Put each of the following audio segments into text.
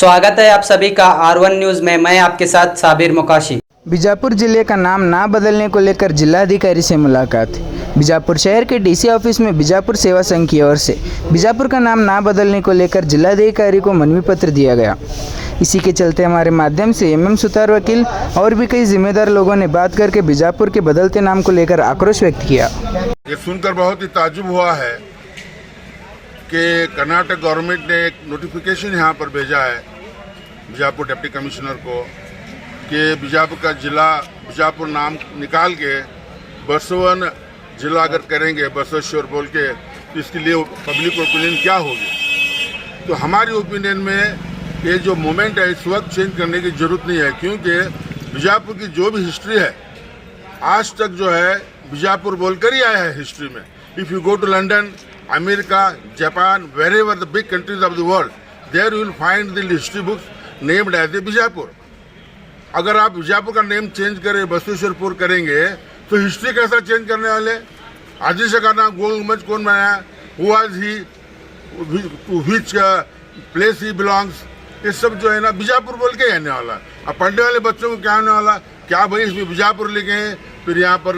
स्वागत है आप सभी का R1 न्यूज़ में। मैं आपके साथ साबिर मुकाशी। बीजापुर जिले का नाम ना बदलने को लेकर जिलाधिकारी से मुलाकात। बीजापुर शहर के डीसी ऑफिस में बीजापुर सेवा संघ की ओर से बीजापुर का नाम ना बदलने को लेकर जिलाधिकारी को मनवी पत्र दिया गया। इसी के चलते हमारे माध्यम से MM सुतार वकील और भी कई जिम्मेदार लोगों ने बात करके बीजापुर के बदलते नाम को लेकर आक्रोश व्यक्त किया। ये सुनकर बहुत ही ताज्जुब हुआ है कि कर्नाटक गवर्नमेंट ने एक नोटिफिकेशन यहाँ पर भेजा है बीजापुर डिप्टी कमिश्नर को कि बीजापुर का जिला बीजापुर नाम निकाल के बसवन जिला अगर करेंगे बसवेश्वर बोल के, तो इसके लिए पब्लिक ओपिनियन क्या होगी। तो हमारी ओपिनियन में ये जो मोमेंट है इस वक्त चेंज करने की जरूरत नहीं है, क्योंकि बीजापुर की जो भी हिस्ट्री है आज तक जो है बीजापुर बोलकर ही आया है हिस्ट्री में। If you go to London, America, Japan, wherever the big countries of the world, there you will find the history books named as a Bijapur. अगर आप बीजापुर का नेम चेंज करें बसवेश्वरपुर करेंगे तो हिस्ट्री कैसा चेंज करने वाले। आदिल शाह का नाम गोल गुम्बद कौन बनाया, who was he, to which place he belongs, ये सब जो है ना बीजापुर बोल के आने वाला। अब पढ़ने वाले बच्चों को क्या आने वाला, क्या भाई इसमें बीजापुर लिखे हैं फिर यहाँ पर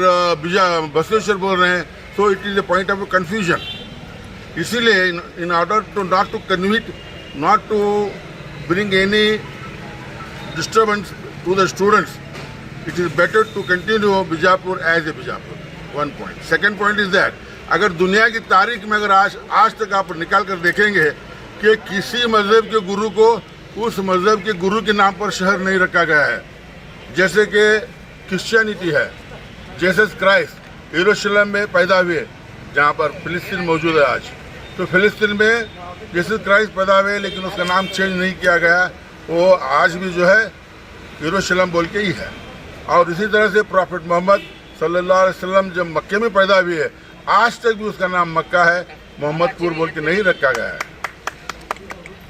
बसवेश्वर बोल रहे हैं। So it is a point of confusion. इसीलिए in order to not to convict, not to bring any disturbance to the students, it is better to continue Bijapur as a Bijapur. One point. Second point is that अगर दुनिया की तारीख में अगर आज तक आप निकाल कर देखेंगे कि किसी मजहब के गुरु को उस मजहब के गुरु के नाम पर शहर नहीं रखा गया है। जैसे कि क्रिश्चियनिटी है, जीसस क्राइस्ट यरूशलेम में पैदा हुए, जहाँ पर फिलिस्तीन मौजूद है आज। तो फिलिस्तीन में जीसस क्राइस्ट पैदा हुए, लेकिन उसका नाम चेंज नहीं किया गया, वो आज भी जो है यरूशलेम बोल के ही है। और इसी तरह से प्रॉफिट मोहम्मद सल्लल्लाहु अलैहि वसल्लम जब मक्के में पैदा हुए है, आज तक भी उसका नाम मक्का है, मोहम्मदपुर बोल के नहीं रखा गया है।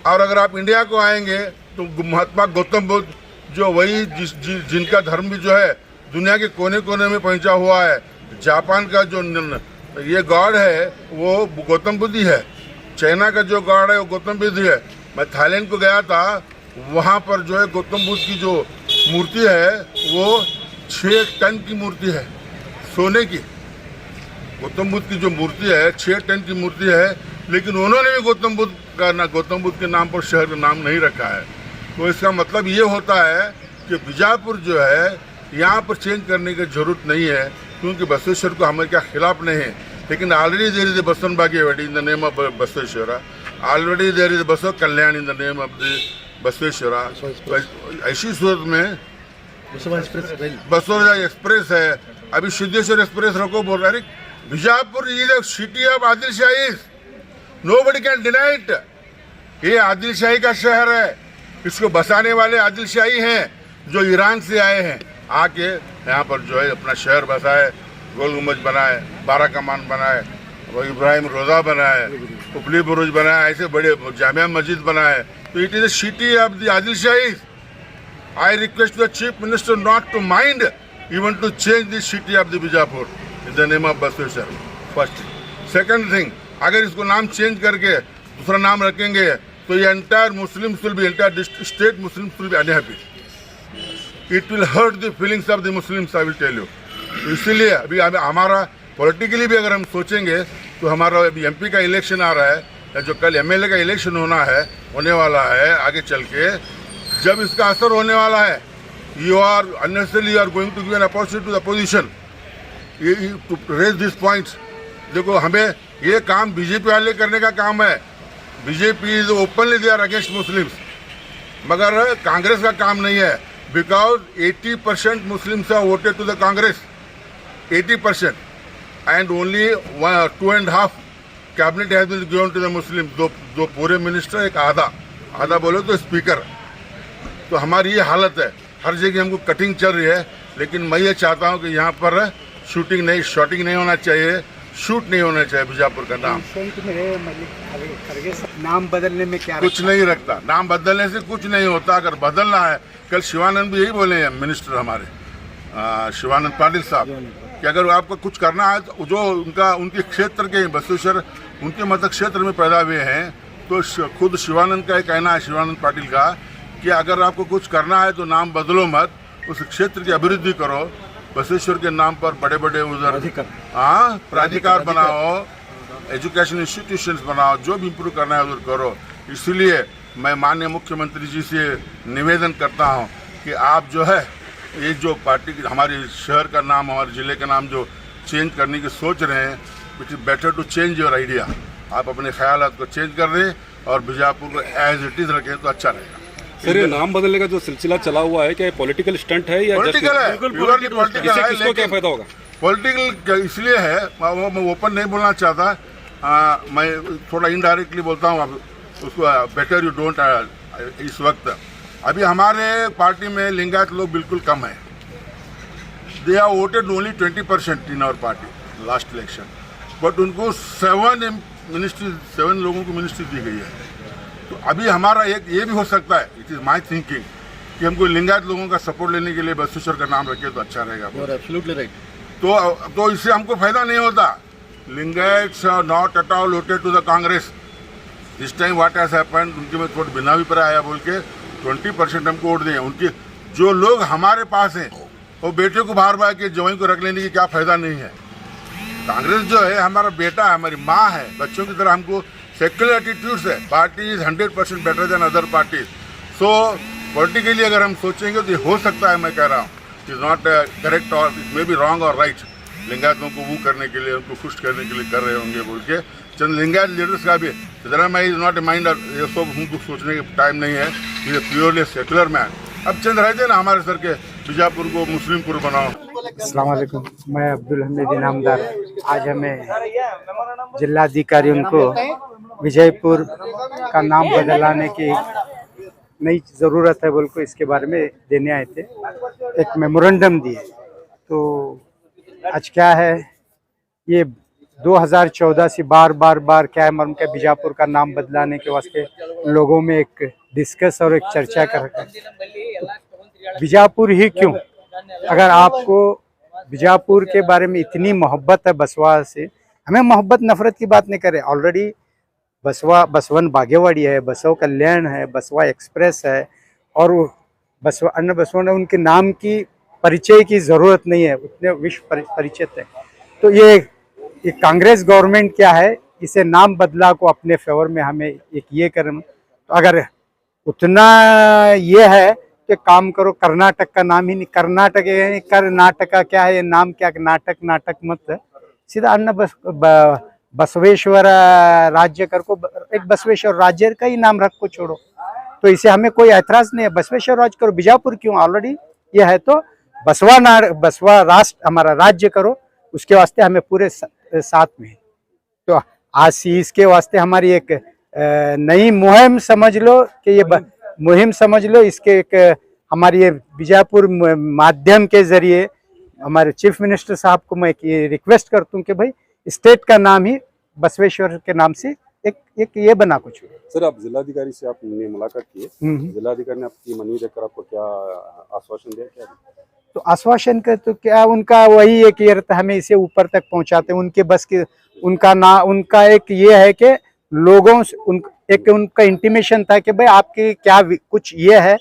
और अगर आप इंडिया को आएंगे तो महात्मा गौतम बुद्ध जो वही जिनका धर्म भी जो है दुनिया के कोने कोने में पहुंचा हुआ है। जापान का जो ये गॉड है वो गौतम बुद्ध ही है, चाइना का जो गॉड है वो गौतम बुद्ध ही है। मैं थाईलैंड को गया था, वहाँ पर जो है गौतम बुद्ध की जो मूर्ति है वो 6 टन की मूर्ति है, सोने की। गौतम बुद्ध की जो मूर्ति है 6 टन की मूर्ति है, लेकिन उन्होंने भी गौतम बुद्ध के नाम पर शहर का नाम नहीं रखा है। तो इसका मतलब ये होता है कि बीजापुर जो है यहाँ पर चेंज करने की जरूरत नहीं है, क्योंकि बसवेश्वर को हमारे क्या खिलाफ नहीं है। लेकिन already there is Basavan Bagewadi in the name of Basaveshwara, already there is Basava Kalyan in the name of the Basaveshwara. ऐसी सूरत में बसवेश्वर एक्सप्रेस है, अभी सिद्धेश्वर एक्सप्रेस रखो बोल रहा है। Bijapur is the city of Adil shahi, nobody can deny it. ये आदिल शाही का शहर है, इसको बसाने वाले आदिल शाही हैं जो ईरान से आए हैं, आके यहाँ पर जो है अपना शहर बसाए, गोल गुम्बद बनाए, 12 कमान बनाए, वो इब्राहिम रोज़ा बनाए, उपली बुरुज बनाए, ऐसे बड़े जामिया मस्जिद बनाए। तो it is a city of the Adil Shahi. I request the chief minister not to mind even to change the city of the Bijapur in the name of Basaveshwar. First. Second thing, अगर इसको नाम चेंज करके दूसरा नाम रखेंगे तो ये entire Muslims will be, entire state Muslims will be unhappy. It will hurt the feelings of the Muslims, I will tell you. इसीलिए अभी हमारा पॉलिटिकली भी अगर हम सोचेंगे तो हमारा अभी MP का इलेक्शन आ रहा है, या जो कल MLA का इलेक्शन होने वाला है आगे चल के, जब इसका असर होने वाला है, you are unnecessarily you are going to give an opportunity to the opposition to raise this points. देखो, हमें ये काम BJP वाले करने का काम है। BJP is openly they are against Muslims, मगर कांग्रेस का काम नहीं है, because 80% Muslims are voted to the Congress, 80%, and only 2.5 cabinet has been given to the Muslim. दो पूरे मिनिस्टर, एक आधा बोलो तो स्पीकर। तो हमारी ये हालत है, हर जगह हमको कटिंग चल रही है। लेकिन मैं ये चाहता हूँ कि यहाँ पर शूटिंग नहीं होना चाहिए, शूट नहीं होना चाहिए बीजापुर का नाम। नाम बदलने में क्या कुछ नहीं रखता, नाम बदलने से कुछ नहीं होता। अगर बदलना है, कल शिवानंद भी यही बोले हैं, मिनिस्टर हमारे शिवानंद पाटिल साहब, कि अगर आपको कुछ करना है तो जो उनके क्षेत्र के बसवेश्वर उनके मत क्षेत्र में पैदा हुए हैं, तो तो खुद शिवानंद का ही कहना है, शिवानंद पाटिल का, कि अगर आपको कुछ करना है तो नाम बदलो मत, उस क्षेत्र की अभिवृद्धि करो, बसवेश्वर के नाम पर बड़े बड़े उधर प्राधिकार बनाओ, एजुकेशन इंस्टीट्यूशंस बनाओ, जो भी इम्प्रूव करना है उधर करो। इसलिए मैं माननीय मुख्यमंत्री जी से निवेदन करता हूं कि आप जो है ये जो पार्टी हमारे शहर का नाम, हमारे जिले का नाम जो चेंज करने की सोच रहे हैं, it is better to change your idea. आप अपने ख्यालात को चेंज कर दें और बीजापुर को एज इट इज़ रखें तो अच्छा रहेगा। सर, ये नाम बदलने का जो सिलसिला चला हुआ है, क्या पॉलिटिकल स्टंट है या पॉलिटिकल है? प्योरली पॉलिटिकल है। किसको क्या फायदा होगा? पॉलिटिकल इसलिए है, मैं ओपन नहीं बोलना चाहता, मैं थोड़ा इनडायरेक्टली बोलता हूँ, उसको बेटर यू डोंट। इस वक्त अभी हमारे पार्टी में लिंगायत लोग बिल्कुल कम है। They are voted only 20% in our party last election, but उनको 7 लोगों को मिनिस्ट्री दी गई है। तो अभी हमारा एक ये भी हो सकता है, इट इज़ माई थिंकिंग, कि हमको लिंगायत लोगों का सपोर्ट लेने के लिए बसवेश्वर का नाम रखे तो अच्छा रहेगा। Absolutely right. तो इससे हमको फायदा नहीं होता। Lingayats are not at all voted to the Congress. This time what has happened, उनके में थोड़ा भिन्नाभिप्राय आया बोल के 20% हमको वोट दिए। उनके जो लोग हमारे पास हैं वो बेटे को बाहर बाहर के जवाई को रख लेने की क्या फायदा नहीं है। कांग्रेस जो है हमारा बेटा है, हमारी माँ है, बच्चों की तरह हमको सेक्युलर एटीट्यूड्स है। Party is 100% better than other parties. So politically अगर हम सोचेंगे तो ये हो सकता है, मैं कह रहा हूँ, इज नॉट करेक्ट और इट मे बी रॉन्ग और राइट। लिंगायतों को वो करने के लिए, उनको खुश करने के लिए कर रहे होंगे बोल के चंद लिंगायत लीडर्स का भी Siddaramaiah is not a minder. ये सब हमको सोचने का टाइम नहीं है, ये प्योरली सेक्युलर मैन। अब चंद रहते ना हमारे सर के बीजापुर को मुस्लिमपुर बनाओ। अस्सलाम वालेकुम, मैं अब्दुल हमीद इनामदार। आज हमें जिलाधिकारी उनको विजयपुर का नाम बदलाने की नई ज़रूरत है बोल को इसके बारे में देने आए थे, एक मेमोरेंडम दिए। तो आज क्या है, ये 2014 से बार क्या है मर्म के बीजापुर का नाम बदलाने के वास्ते लोगों में एक डिस्कस और एक चर्चा कर रखा है। तो बीजापुर ही क्यों, अगर आपको बीजापुर के बारे में इतनी मोहब्बत है बसवा से, हमें मोहब्बत नफरत की बात नहीं करे। ऑलरेडी बसवन बागेवाड़ी है, बसव कल्याण है, बसवा एक्सप्रेस है और बसवा अन्य बसवन है, उनके नाम की परिचय की ज़रूरत नहीं है, उतने विश्व परिचित है। तो ये कांग्रेस गवर्नमेंट क्या है, इसे नाम बदला को अपने फेवर में हमें एक ये कर, तो अगर उतना ये है कि काम करो, कर्नाटक का नाम ही नहीं, कर्नाटक है, कर्नाटका क्या है, ये नाम क्या, नाटक मत, सीधा अन्न बसवेश्वर राज्य कर को एक बसवेश्वर राज्य का ही नाम रख को छोड़ो। तो इसे हमें कोई ऐतराज नहीं है, बसवेश्वर राज्य करो। बीजापुर क्यों, ऑलरेडी ये है, तो बसवा राष्ट्र हमारा राज्य करो, उसके वास्ते हमें पूरे साथ में है। तो आज से इसके वास्ते हमारी एक नई मुहिम समझ लो कि ये मुहिम समझ लो, इसके एक हमारी ये बीजापुर माध्यम के जरिए हमारे चीफ मिनिस्टर साहब को मैं ये रिक्वेस्ट करता हूँ कि भाई स्टेट का नाम ही बसवेश्वर के नाम से एक ये बना कुछ। सर, आप जिलाधिकारी से आपने मुलाकात की है, जिलाधिकारी ने आपकी मनवी देखकर आपको क्या आश्वासन दिया? क्या तो आश्वासन का तो क्या, उनका वही एक ये रहता, हमें इसे ऊपर तक पहुंचाते हैं, उनके बस के उनका एक ये है कि लोगों से उनका इंटीमेशन था कि भाई आपकी क्या कुछ ये है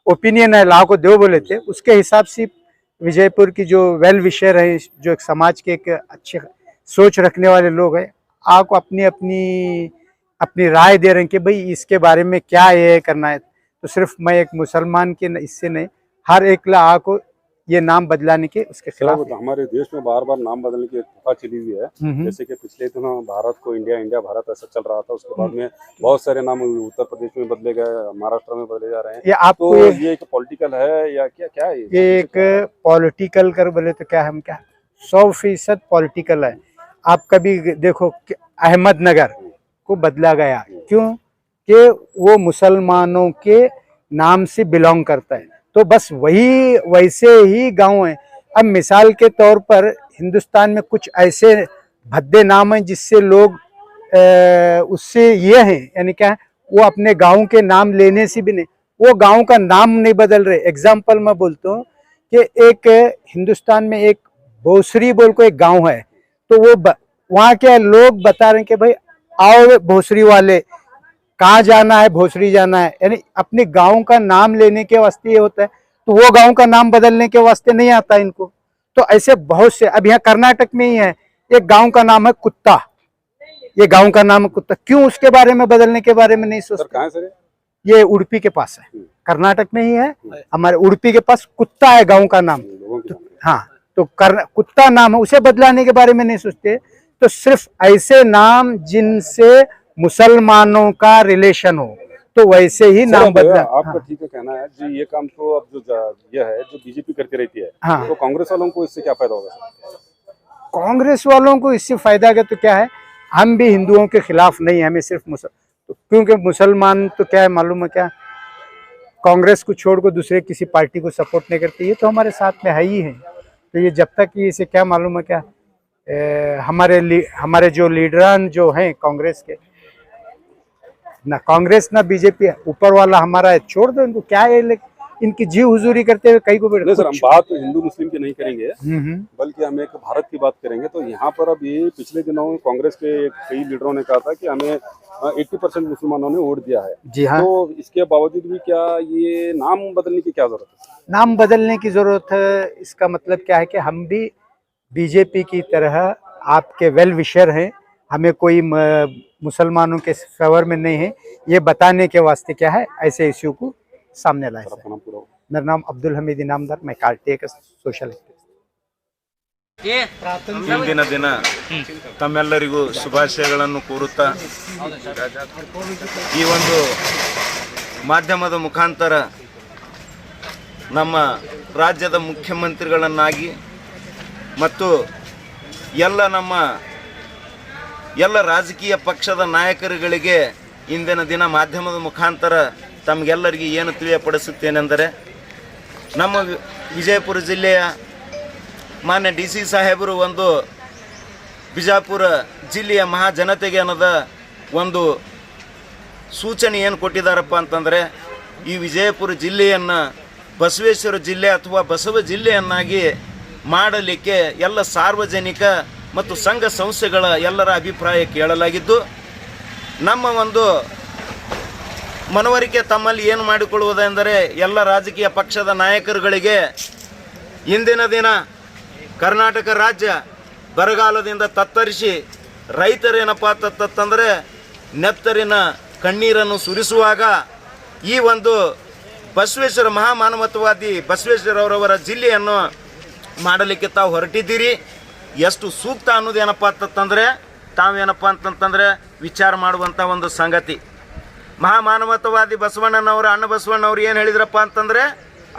ओपिनियन है, ला को दो बोले थे, उसके हिसाब से विजयपुर की जो वेल विशर है, जो एक समाज के एक अच्छे सोच रखने वाले लोग हैं, आपको अपनी राय दे रहे हैं कि भाई इसके बारे में क्या ये करना है। तो सिर्फ मैं एक मुसलमान के इससे नहीं, हर एक ला को ये नाम बदलाने के उसके खिलाफ। हमारे देश में बार बार नाम बदलने की अफवाह चली हुई है, जैसे कि पिछले दिनों भारत को इंडिया भारत ऐसा चल रहा था, उसके बाद में बहुत सारे नाम उत्तर प्रदेश में बदले गए, महाराष्ट्र में बदले जा रहे हैं। ये आपको तो ये एक पॉलिटिकल है या क्या है? ये एक पॉलिटिकल कर बोले तो क्या, हम क्या 100% पॉलिटिकल है। आप कभी देखो अहमदनगर को बदला गया, क्यों कि वो मुसलमानों के नाम से बिलोंग करता है, तो बस वही वैसे ही गांव है। अब मिसाल के तौर पर हिंदुस्तान में कुछ ऐसे भद्दे नाम हैं जिससे लोग उससे ये हैं, यानी क्या, वो अपने गांव के नाम लेने से भी नहीं, वो गांव का नाम नहीं बदल रहे। एग्जाम्पल मैं बोलता हूँ कि एक हिंदुस्तान में एक भोसरी बोल को एक गांव है, तो वो वहाँ के लोग बता रहे हैं कि भाई आओ भोसरी वाले, कहाँ जाना है, भोसरी जाना है, यानी अपने गांव का नाम लेने के वास्ते ये होता है, तो वो गांव का नाम बदलने के वास्ते नहीं आता इनको। तो ऐसे बहुत से, अब यहाँ कर्नाटक में ही है, एक गांव का नाम है कुत्ता, ये गांव का नाम है कुत्ता, क्यों उसके बारे में बदलने के बारे में नहीं सर सोचते? कहाँ है सर? ये उड़पी के पास है, कर्नाटक में ही है, हमारे उड़पी के पास कुत्ता है गांव का नाम। लोगों के नाम है। हाँ, तो कुत्ता नाम है, उसे बदलाने के बारे में नहीं सोचते। तो सिर्फ ऐसे नाम जिनसे मुसलमानों का रिलेशन हो, तो वैसे ही सर, नाम अब बदला। आपका हाँ, ठीक है कहना है जी, ये काम तो अब जो है जो बीजेपी करती रहती है, हाँ। तो कांग्रेस वालों को इससे क्या फायदा होगा सर? कांग्रेस वालों को इससे फायदा का तो क्या है, हम भी हिंदुओं के खिलाफ नहीं है, हमें सिर्फ तो क्योंकि मुसलमान तो क्या है मालूम है क्या, कांग्रेस को छोड़कर दूसरे किसी पार्टी को सपोर्ट नहीं करती, ये तो हमारे साथ में है ही है। तो ये जब तक ये इसे क्या मालूम है क्या, हमारे जो लीडरान जो हैं कांग्रेस के, ना कांग्रेस ना बीजेपी, ऊपर वाला हमारा है, छोड़ दो इनको, क्या है इनकी जी हुजूरी करते हुए कहीं को नहीं सर, हम बात हिंदू मुस्लिम की नहीं करेंगे, बल्कि हम एक भारत की बात करेंगे। तो यहाँ पर अब ये पिछले दिनों कांग्रेस के कई लीडरों ने कहा था कि हमें 80% मुसलमानों ने वोट दिया है। जी हाँ, तो इसके बावजूद भी क्या ये नाम बदलने की क्या जरूरत है? नाम बदलने की जरूरत है, इसका मतलब क्या है कि हम भी बीजेपी की तरह आपके वेल विशर हैं, हमें कोई मुसलमानों के फेवर में नहीं है, ये बताने के वास्ते क्या है ऐसे इश्यू को सामने लाए। अपना नाम पूरा मेरा नाम अब्दुल हमीद इनामदार, मैं कार्टे का सोशल ಇಂದಿನ ದಿನ ತಮ್ಮೆಲ್ಲರಿಗೂ ಶುಭಾಶಯಗಳನ್ನು ಕೋರುತ್ತಾ ಈ ಒಂದು ಮಾಧ್ಯಮದ ಮುಖಾಂತರ ನಮ್ಮ ರಾಜ್ಯದ ಮುಖ್ಯಮಂತ್ರಿಗಳನ್ನಾಗಿ ಮತ್ತು ಎಲ್ಲ ರಾಜಕೀಯ ಪಕ್ಷದ ನಾಯಕರುಗಳಿಗೆ ಇಂದಿನ ದಿನ ಮಾಧ್ಯಮದ ಮುಖಾಂತರ ತಮಗೆಲ್ಲರಿಗೆ ಏನು ತಿಳಿಯಪಡಿಸುತ್ತೇನೆಂದರೆ, ನಮ್ಮ ವಿಜಯಪುರ ಜಿಲ್ಲೆಯ ಮಾನ್ಯ DC ಸಾಹೇಬರು ಒಂದು ಬಿಜಾಪುರ ಜಿಲ್ಲೆಯ ಮಹಾಜನತೆಗೆ ಅನ್ನೋದ ಒಂದು ಸೂಚನೆ ಏನು ಕೊಟ್ಟಿದ್ದಾರಪ್ಪ ಅಂತಂದರೆ, ಈ ವಿಜಯಪುರ ಜಿಲ್ಲೆಯನ್ನು ಬಸವೇಶ್ವರ ಜಿಲ್ಲೆ ಅಥವಾ ಬಸವ ಜಿಲ್ಲೆಯನ್ನಾಗಿ ಮಾಡಲಿಕ್ಕೆ ಎಲ್ಲ ಸಾರ್ವಜನಿಕ ಮತ್ತು ಸಂಘ ಸಂಸ್ಥೆಗಳ ಎಲ್ಲರ ಅಭಿಪ್ರಾಯ ಕೇಳಲಾಗಿದ್ದು, ನಮ್ಮ ಒಂದು ಮನವರಿಕೆ ತಮ್ಮಲ್ಲಿ ಏನು ಮಾಡಿಕೊಳ್ಳುವುದೆಂದರೆ, ಎಲ್ಲ ರಾಜಕೀಯ ಪಕ್ಷದ ನಾಯಕರುಗಳಿಗೆ ಇಂದಿನ ದಿನ ಕರ್ನಾಟಕ ರಾಜ್ಯ ಬರಗಾಲದಿಂದ ತತ್ತರಿಸಿ ರೈತರೇನಪ್ಪ ತತ್ತಂದರೆ ನೆತ್ತರಿನ ಕಣ್ಣೀರನ್ನು ಸುರಿಸುವಾಗ ಈ ಒಂದು ಬಸವೇಶ್ವರ ಮಹಾಮಾನವತ್ವವಾದಿ ಬಸವೇಶ್ವರವರವರ ಜಿಲ್ಲೆಯನ್ನು ಮಾಡಲಿಕ್ಕೆ ತಾವು ಹೊರಟಿದ್ದೀರಿ. ಎಷ್ಟು ಸೂಕ್ತ ಅನ್ನೋದೇನಪ್ಪ ಅಂತಂದರೆ ತಾವೇನಪ್ಪ ಅಂತಂತಂದರೆ ವಿಚಾರ ಮಾಡುವಂಥ ಒಂದು ಸಂಗತಿ. ಮಹಾಮಾನವತ್ವವಾದಿ ಬಸವಣ್ಣನವರು, ಅಣ್ಣ ಬಸವಣ್ಣವ್ರು ಏನು ಹೇಳಿದ್ರಪ್ಪ ಅಂತಂದರೆ,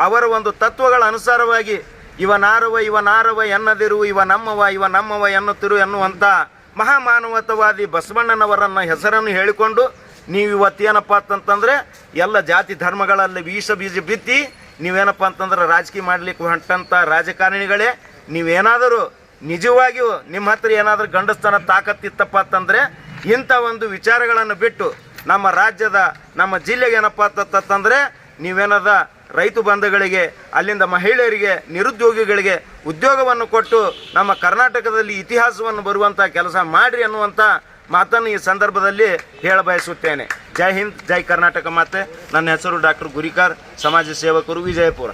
ಅವರ ಒಂದು ತತ್ವಗಳ ಅನುಸಾರವಾಗಿ ಇವನಾರವ ಎನ್ನದಿರು, ಇವ ನಮ್ಮವ ಎನ್ನುತ್ತಿರು ಎನ್ನುವಂಥ ಮಹಾಮಾನವತ್ವವಾದಿ ಬಸವಣ್ಣನವರನ್ನ ಹೆಸರನ್ನು ಹೇಳಿಕೊಂಡು ನೀವು ಇವತ್ತೇನಪ್ಪ ಅಂತಂತಂದರೆ ಎಲ್ಲ ಜಾತಿ ಧರ್ಮಗಳಲ್ಲಿ ವಿಷ ಬೀಜ ಬಿತ್ತಿ ನೀವೇನಪ್ಪ ಅಂತಂದ್ರೆ ರಾಜಕೀಯ ಮಾಡಲಿಕ್ಕೆ ಹೊಂಟಂಥ ರಾಜಕಾರಣಿಗಳೇ, ನೀವೇನಾದರೂ ನಿಜವಾಗಿಯೂ ನಿಮ್ಮ ಹತ್ರ ಏನಾದರೂ ಗಂಡಸ್ತನ ತಾಕತ್ತಿತ್ತಪ್ಪ ಅಂತಂದರೆ ಇಂಥ ಒಂದು ವಿಚಾರಗಳನ್ನು ಬಿಟ್ಟು ನಮ್ಮ ರಾಜ್ಯದ ನಮ್ಮ ಜಿಲ್ಲೆಗೆ ಏನಪ್ಪ ಅಂತಂದರೆ ನೀವೇನದ ರೈತ ಬಂಧುಗಳಿಗೆ, ಅಲ್ಲಿಂದ ಮಹಿಳೆಯರಿಗೆ, ನಿರುದ್ಯೋಗಿಗಳಿಗೆ ಉದ್ಯೋಗವನ್ನು ಕೊಟ್ಟು ನಮ್ಮ ಕರ್ನಾಟಕದಲ್ಲಿ ಇತಿಹಾಸವನ್ನು ಬರುವಂಥ ಕೆಲಸ ಮಾಡಿರಿ ಅನ್ನುವಂಥ ಮಾತನ್ನು ಈ ಸಂದರ್ಭದಲ್ಲಿ ಹೇಳ ಬಯಸುತ್ತೇನೆ. ಜೈ ಹಿಂದ್, ಜೈ ಕರ್ನಾಟಕ ಮಾತೆ. ನನ್ನ ಹೆಸರು ಡಾಕ್ಟರ್ ಗುರಿಕಾರ್, ಸಮಾಜ ಸೇವಕರು, ವಿಜಯಪುರ.